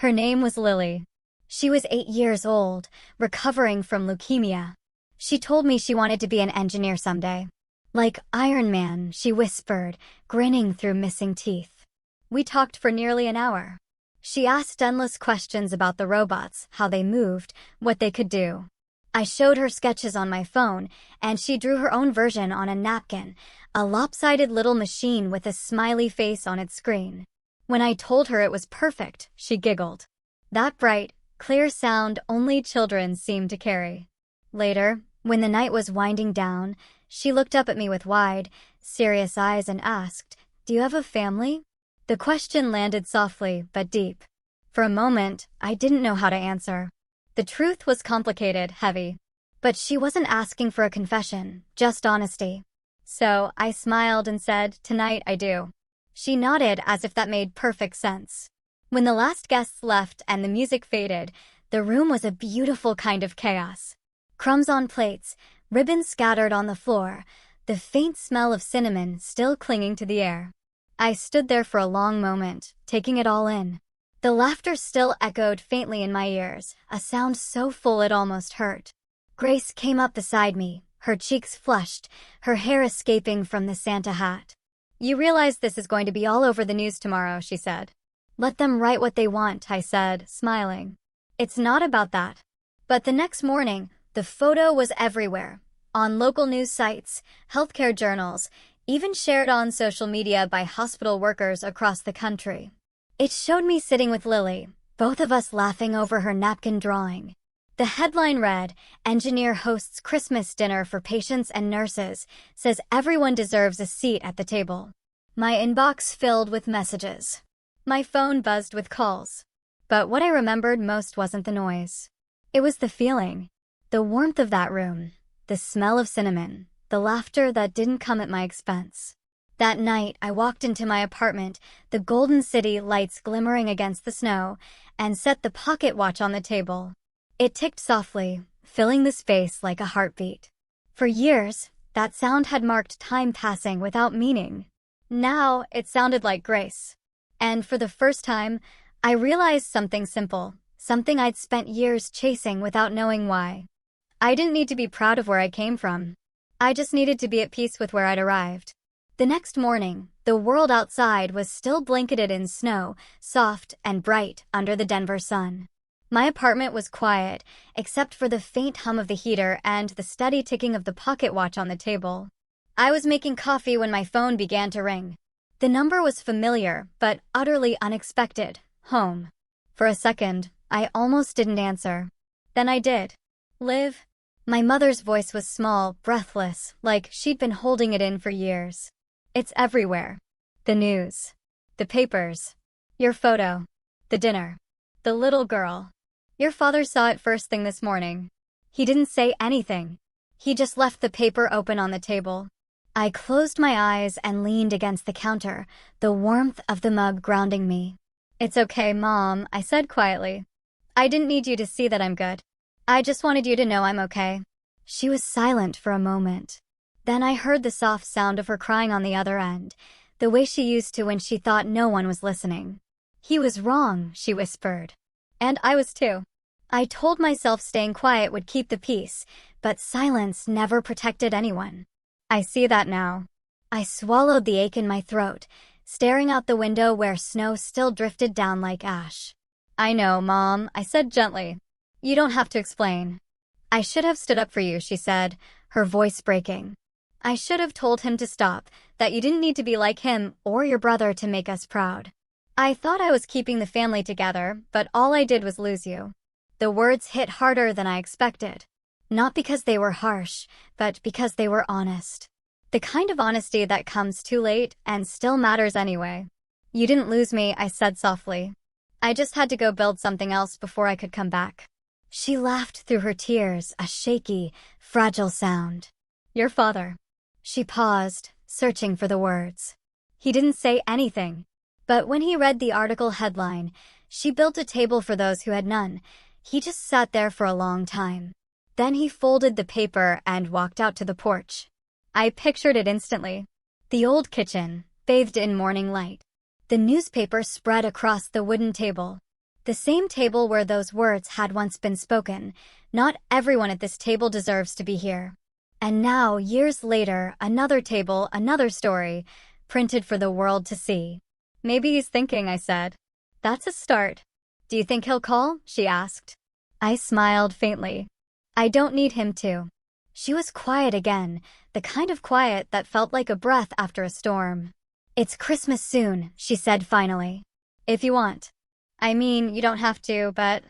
Her name was Lily. She was 8 years old, recovering from leukemia. She told me she wanted to be an engineer someday. "Like Iron Man," she whispered, grinning through missing teeth. We talked for nearly an hour. She asked endless questions about the robots, how they moved, what they could do. I showed her sketches on my phone, and she drew her own version on a napkin, a lopsided little machine with a smiley face on its screen. When I told her it was perfect, she giggled. That bright, clear sound only children seem to carry. Later, when the night was winding down, she looked up at me with wide, serious eyes and asked, "Do you have a family?" The question landed softly but deep. For a moment, I didn't know how to answer. The truth was complicated, heavy. But she wasn't asking for a confession, just honesty. So I smiled and said, "Tonight I do." She nodded as if that made perfect sense. When the last guests left and the music faded, the room was a beautiful kind of chaos. Crumbs on plates, ribbons scattered on the floor, the faint smell of cinnamon still clinging to the air. I stood there for a long moment, taking it all in. The laughter still echoed faintly in my ears, a sound so full it almost hurt. Grace came up beside me, her cheeks flushed, her hair escaping from the Santa hat. "You realize this is going to be all over the news tomorrow," she said. "Let them write what they want," I said, smiling. "It's not about that." But the next morning, the photo was everywhere. On local news sites, healthcare journals, even shared on social media by hospital workers across the country. It showed me sitting with Lily, both of us laughing over her napkin drawing. The headline read, "Engineer hosts Christmas dinner for patients and nurses, says everyone deserves a seat at the table." My inbox filled with messages. My phone buzzed with calls. But what I remembered most wasn't the noise. It was the feeling. The warmth of that room. The smell of cinnamon. The laughter that didn't come at my expense. That night, I walked into my apartment, the golden city lights glimmering against the snow, and set the pocket watch on the table. It ticked softly, filling the space like a heartbeat. For years, that sound had marked time passing without meaning. Now, it sounded like grace. And for the first time, I realized something simple, something I'd spent years chasing without knowing why. I didn't need to be proud of where I came from. I just needed to be at peace with where I'd arrived. The next morning, the world outside was still blanketed in snow, soft and bright under the Denver sun. My apartment was quiet, except for the faint hum of the heater and the steady ticking of the pocket watch on the table. I was making coffee when my phone began to ring. The number was familiar, but utterly unexpected. Home. For a second, I almost didn't answer. Then I did. "Liv?" My mother's voice was small, breathless, like she'd been holding it in for years. "It's everywhere. The news. The papers. Your photo. The dinner. The little girl. Your father saw it first thing this morning. He didn't say anything. He just left the paper open on the table." I closed my eyes and leaned against the counter, the warmth of the mug grounding me. "It's okay, Mom," I said quietly. "I didn't need you to see that I'm good. I just wanted you to know I'm okay." She was silent for a moment. Then I heard the soft sound of her crying on the other end, the way she used to when she thought no one was listening. "He was wrong," she whispered. And I was too. I told myself staying quiet would keep the peace, but silence never protected anyone. I see that now. I swallowed the ache in my throat, staring out the window where snow still drifted down like ash. "I know, Mom," I said gently. "You don't have to explain." "I should have stood up for you," she said, her voice breaking. "I should have told him to stop, that you didn't need to be like him or your brother to make us proud. I thought I was keeping the family together, but all I did was lose you." The words hit harder than I expected. Not because they were harsh, but because they were honest. The kind of honesty that comes too late and still matters anyway. "You didn't lose me," I said softly. "I just had to go build something else before I could come back." She laughed through her tears, a shaky, fragile sound. "Your father." She paused, searching for the words. "He didn't say anything. But when he read the article headline, 'She built a table for those who had none,' he just sat there for a long time. Then he folded the paper and walked out to the porch. I pictured it instantly. The old kitchen, bathed in morning light. The newspaper spread across the wooden table. The same table where those words had once been spoken. Not everyone at this table deserves to be here. And now, years later, another table, another story, printed for the world to see. "Maybe he's thinking," I said. "That's a start." "Do you think he'll call?" she asked. I smiled faintly. "I don't need him to." She was quiet again, the kind of quiet that felt like a breath after a storm. "It's Christmas soon," she said finally. "If you want. I mean, you don't have to, but—"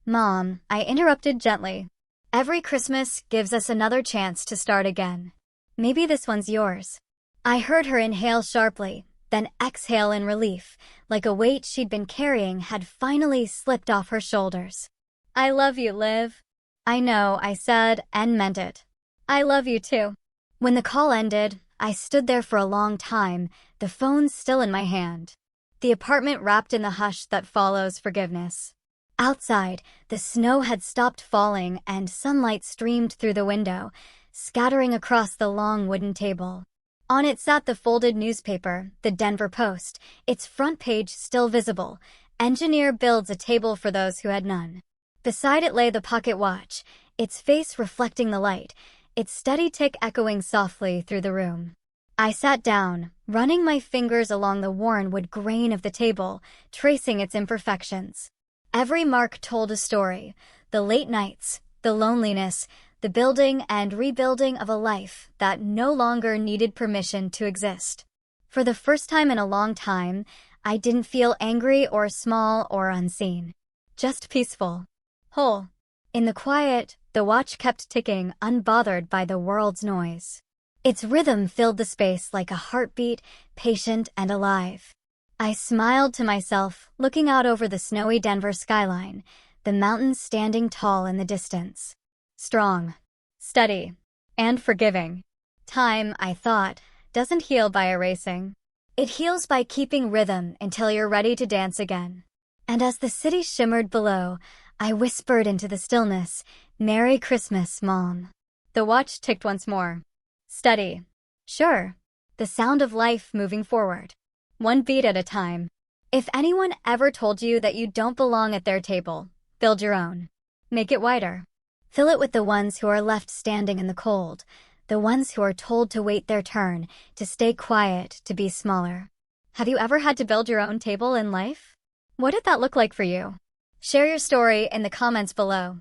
"Mom," I interrupted gently. "Every Christmas gives us another chance to start again. Maybe this one's yours." I heard her inhale sharply, then exhale in relief, like a weight she'd been carrying had finally slipped off her shoulders. I love you, Liv. I know, I said and meant it. I love you too. When the call ended, I stood there for a long time, the phone still in my hand. The apartment wrapped in the hush that follows forgiveness. Outside, the snow had stopped falling and sunlight streamed through the window, scattering across the long wooden table. On it sat the folded newspaper, the Denver Post, its front page still visible. Engineer builds a table for those who had none. Beside it lay the pocket watch, its face reflecting the light, its steady tick echoing softly through the room. I sat down, running my fingers along the worn wood grain of the table, tracing its imperfections. Every mark told a story, the late nights, the loneliness, the building and rebuilding of a life that no longer needed permission to exist. For the first time in a long time, I didn't feel angry or small or unseen. Just peaceful. Whole. In the quiet, the watch kept ticking, unbothered by the world's noise. Its rhythm filled the space like a heartbeat, patient and alive. I smiled to myself, looking out over the snowy Denver skyline, the mountains standing tall in the distance. Strong, steady, and forgiving. Time, I thought, doesn't heal by erasing. It heals by keeping rhythm until you're ready to dance again. And as the city shimmered below, I whispered into the stillness, "Merry Christmas, Mom." The watch ticked once more. Steady. Sure. The sound of life moving forward. One beat at a time. If anyone ever told you that you don't belong at their table, build your own. Make it wider. Fill it with the ones who are left standing in the cold, the ones who are told to wait their turn, to stay quiet, to be smaller. Have you ever had to build your own table in life? What did that look like for you? Share your story in the comments below.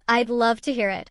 I'd love to hear it.